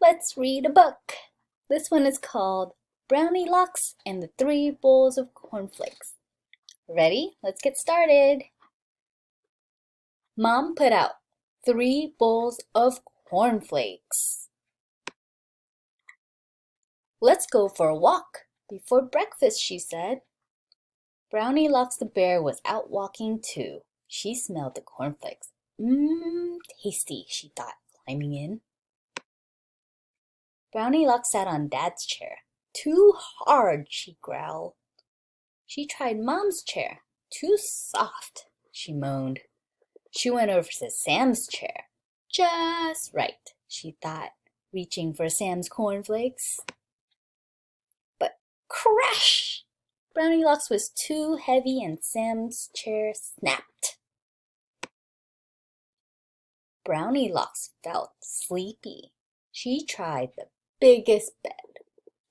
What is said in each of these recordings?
Let's read a book. This one is called Brownilocks and the Three Bowls of Cornflakes. Ready? Let's get started. Mom put out 3 bowls of cornflakes. Let's go for a walk before breakfast, she said. Brownilocks the bear was out walking too. She smelled the cornflakes. Tasty, she thought, climbing in. Brownilocks sat on Dad's chair. Too hard, she growled. She tried Mom's chair. Too soft, she moaned. She went over to Sam's chair. Just right, she thought, reaching for Sam's cornflakes. But crash! Brownilocks was too heavy and Sam's chair snapped. Brownilocks felt sleepy. She tried the biggest bed.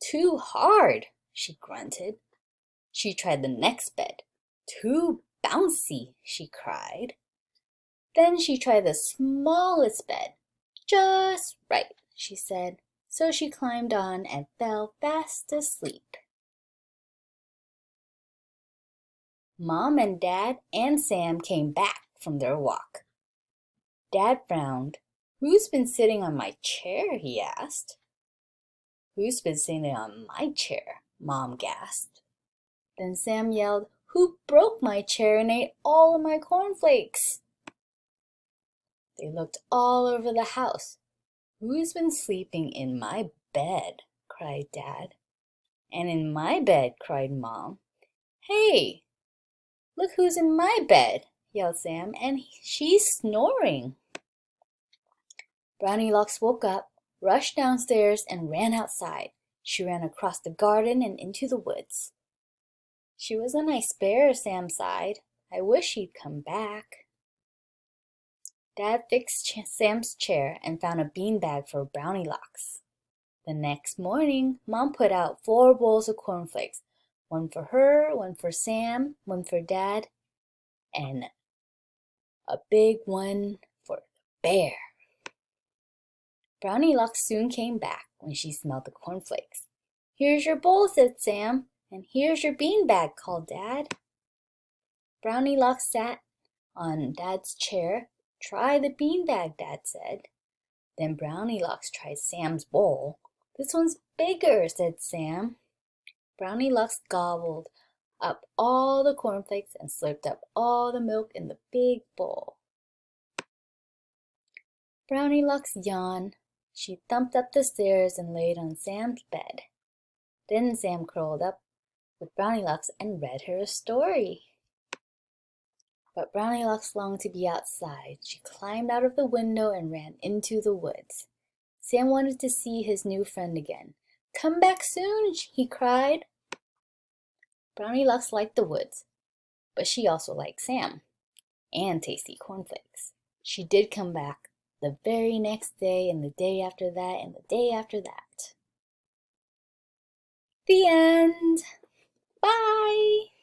Too hard, she grunted. She tried the next bed. Too bouncy, she cried. Then she tried the smallest bed. Just right, she said. So she climbed on and fell fast asleep. Mom and Dad and Sam came back from their walk. Dad frowned. Who's been sitting on my chair? He asked. Who's been sitting on my chair? Mom gasped. Then Sam yelled, Who broke my chair and ate all of my cornflakes? They looked all over the house. Who's been sleeping in my bed? Cried Dad. And in my bed, cried Mom. Hey, look who's in my bed, yelled Sam, and she's snoring. Brownilocks woke up, rushed downstairs, and ran outside. She ran across the garden and into the woods. She was a nice bear, Sam sighed. I wish he'd come back. Dad fixed Sam's chair and found a beanbag for Brownilocks. The next morning, Mom put out 4 bowls of cornflakes. One for her, one for Sam, one for Dad, and a big one for the bear. Brownilocks soon came back when she smelled the cornflakes. Here's your bowl, said Sam, and here's your beanbag, called Dad. Brownilocks sat on Dad's chair. Try the beanbag, Dad said. Then Brownilocks tried Sam's bowl. This one's bigger, said Sam. Brownilocks gobbled up all the cornflakes and slurped up all the milk in the big bowl. Brownilocks yawned. She thumped up the stairs and laid on Sam's bed. Then Sam curled up with Brownilocks and read her a story. But Brownilocks longed to be outside. She climbed out of the window and ran into the woods. Sam wanted to see his new friend again. Come back soon, he cried. Brownilocks liked the woods, but she also liked Sam and tasty cornflakes. She did come back the very next day and the day after that and the day after that. The end. Bye.